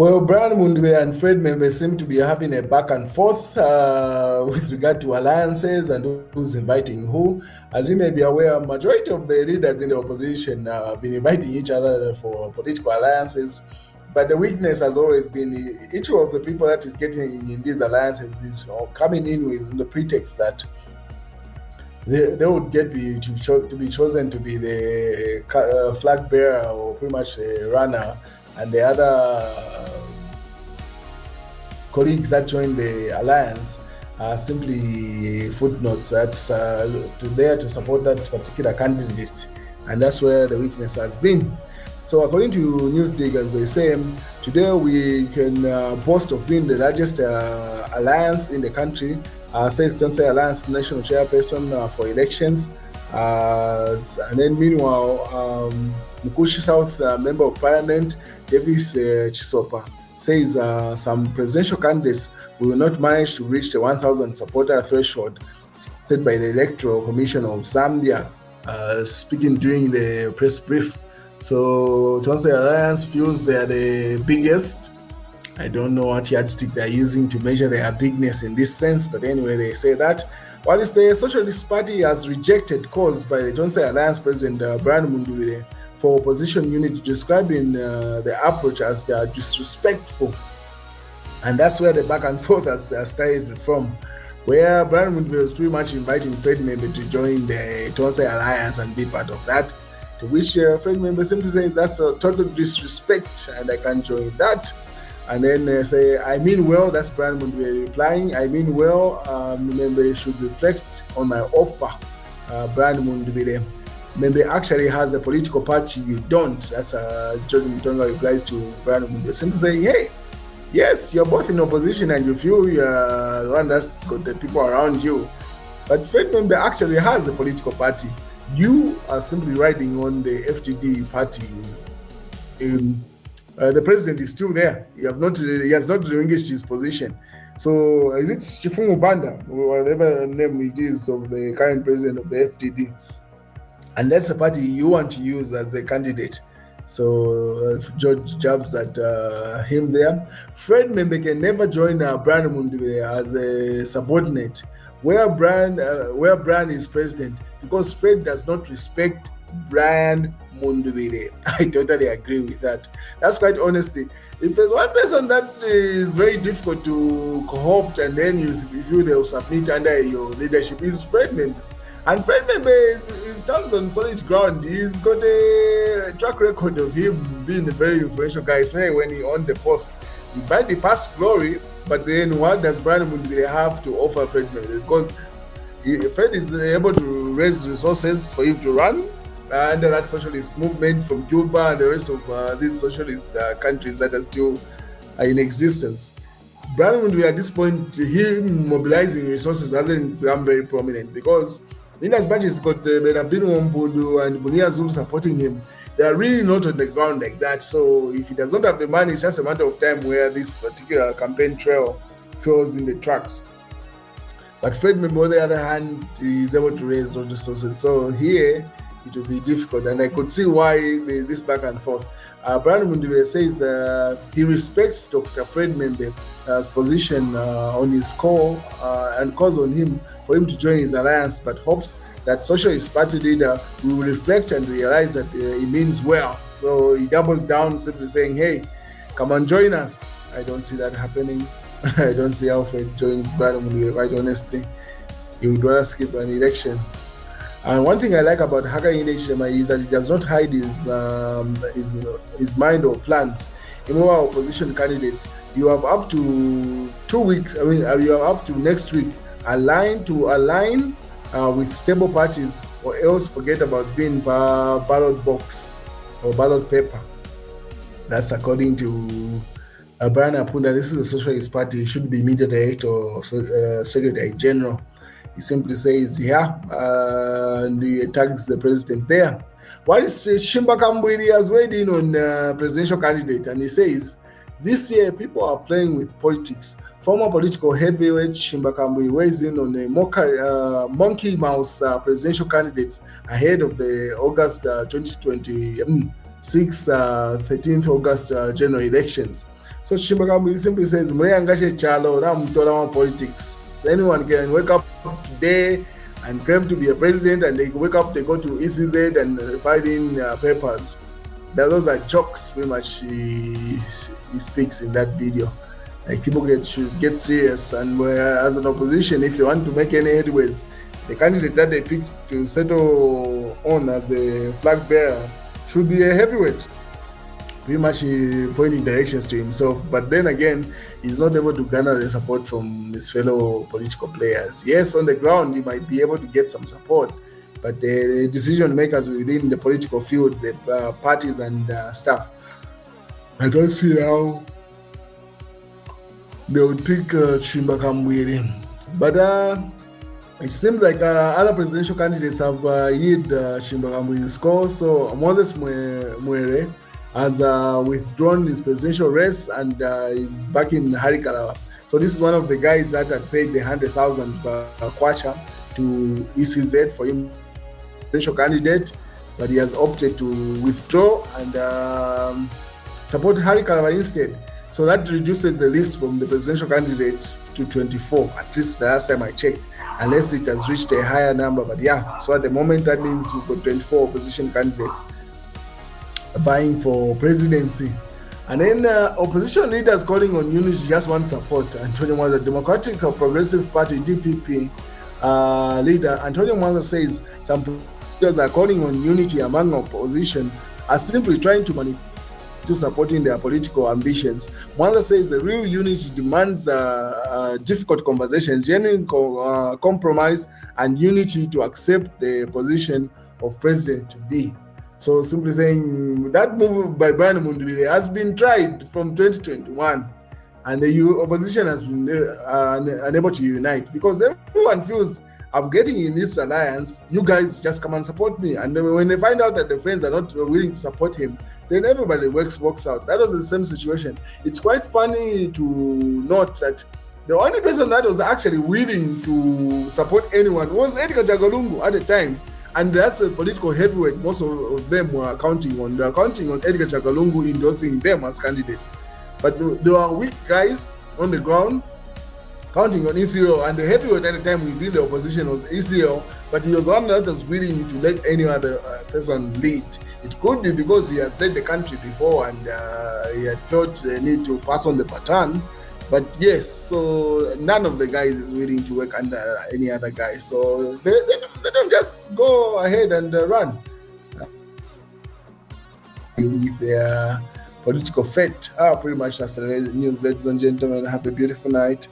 Well, Brian Mundubile and Fred Membe seem to be having a back and forth with regard to alliances and who's inviting who. As you may be aware, majority of the leaders in the opposition have been inviting each other for political alliances. But the weakness has always been each of the people that is getting in these alliances is coming in with the pretext that they would to be chosen to be the flag bearer or pretty much a runner, and the other colleagues that joined the alliance are simply footnotes that's there to support that particular candidate, and that's where the weakness has been. So according to news diggers, they say today we can boast of being the largest alliance in the country, says Tonse Alliance National Chairperson for elections. And then meanwhile, Mukushi South Member of Parliament, Davis Chisopa, says some presidential candidates will not manage to reach the 1,000 supporter threshold set by the Electoral Commission of Zambia, speaking during the press brief. So Tonse Alliance feels they are the biggest. I don't know what yardstick they're using to measure their bigness in this sense, but anyway, they say that. While the Socialist Party has rejected calls by the Tonse Alliance President Brian Mundubile for opposition unity, describing the approach as disrespectful. And that's where the back and forth has started from, where Brian Mundubile was pretty much inviting Fred Membe to join the Tonse Alliance and be part of that. To which Fred Membe simply says that's a total disrespect and I can't join that. And then say, I mean well, that's Brian Mundubile replying, I mean well, Membe should reflect on my offer, Brian Mundubile. Membe actually has a political party, you don't. That's George Mutonga replies to Brian Mundubile, simply saying, hey, yes, you're both in opposition and you feel you're the one that's got the people around you. But Fred Membe actually has a political party. You are simply riding on the FTD party. The president is still there. He has not relinquished his position. So is it Chifumu Banda, or whatever name it is, of the current president of the FTD? And that's the party you want to use as a candidate. So George jabs at him there. Fred Membe can never join Brian Mundubile as a subordinate, where Brian is president, because Fred does not respect Brian Mundubile. I totally agree with that. That's quite honesty. If there's one person that is very difficult to co-opt and then you feel they'll submit under your leadership, is Fred Membe. And Fred Membe stands on solid ground. He's got a track record of him being a very influential guy, especially when he on the post. He might be past glory, but then what does Brian Mundubile have to offer Fred Membe? Because Fred is able to raise resources for him to run under that socialist movement from Cuba and the rest of these socialist countries that are still in existence. Brian Mundubile at this point, him mobilizing resources hasn't become very prominent, because in as much as he's got Benabino Mpundu and Bunia Zulu supporting him, they are really not on the ground like that. So if he does not have the money, it's just a matter of time where this particular campaign trail falls in the tracks. But Fred Membe, on the other hand, is able to raise those resources. So here, it will be difficult, and I could see why this back and forth. Brian Mundubile says that he respects Dr. Fred Membe's position on his call and calls on him for him to join his alliance, but hopes that Socialist Party leader will reflect and realize that he means well. So he doubles down, simply saying, hey, come and join us. I don't see that happening. I don't see how Fred joins Brian Mundubile, quite honestly. He would rather skip an election. And one thing I like about Hakainde Hichilema is that he does not hide his mind or plans. In our opposition candidates, you have up to 2 weeks. You have up to next week align with stable parties, or else forget about being ballot box or ballot paper. That's according to Brian Apunda. This is the Socialist Party. He should be media director or secretary general. He simply says, and he tags the president there. While Shimba Kambwili has weighed in on presidential candidate, and he says, this year people are playing with politics. Former political heavyweight Shimba Kambwili weighs in on the monkey mouse presidential candidates ahead of the August 2026, 13th August general elections. So Chimbakambwili simply says, Mreyangashe Chalo, Ramtola politics. So anyone can wake up today and claim to be a president, and they wake up, they go to ECZ and fight in papers. Those are jokes, pretty much. He speaks in that video. Like, people should get serious, and as an opposition, if you want to make any headways, the candidate that they picked to settle on as a flag bearer should be a heavyweight. Pretty much pointing directions to himself, but then again, he's not able to garner the support from his fellow political players. Yes, on the ground, he might be able to get some support, but the decision makers within the political field, the parties and stuff, I don't see how they would pick Chimbakambwili. But it seems like other presidential candidates have hid Chimbakambwili's score. So Moses Mwere has withdrawn his presidential race and is back in Harikalawa. So this is one of the guys that had paid the 100,000 kwacha to ECZ for him presidential candidate, but he has opted to withdraw and support Harikalawa instead. So that reduces the list from the presidential candidate to 24, at least the last time I checked, unless it has reached a higher number. But yeah, so at the moment, that means we've got 24 opposition candidates vying for presidency. And then opposition leaders calling on unity just want support. Antonio Mwanza, Democratic Progressive Party, DPP leader, Antonio Mwanza says some leaders are calling on unity among opposition are simply trying to manipulate to supporting their political ambitions. Mwanza says the real unity demands difficult conversations, genuine compromise, and unity to accept the position of president to be. So simply saying that move by Brian Mundubile has been tried from 2021, and the opposition has been unable to unite because everyone feels, I'm getting in this alliance, you guys just come and support me. And when they find out that the friends are not willing to support him, then everybody walks out. That was the same situation. It's quite funny to note that the only person that was actually willing to support anyone was Edgar Jagalungu at the time. And that's a political heavyweight most of them were counting on. They are counting on Edgar Jagalungu endorsing them as candidates. But there were weak guys on the ground counting on ECO, and the heavyweight at the time within the opposition was ECO, but he was one that was willing to let any other person lead. It could be because he has led the country before and he had felt the need to pass on the baton. But yes, so none of the guys is willing to work under any other guy. So they don't just go ahead and run with their political fate. Pretty much that's the news, ladies and gentlemen. Have a beautiful night.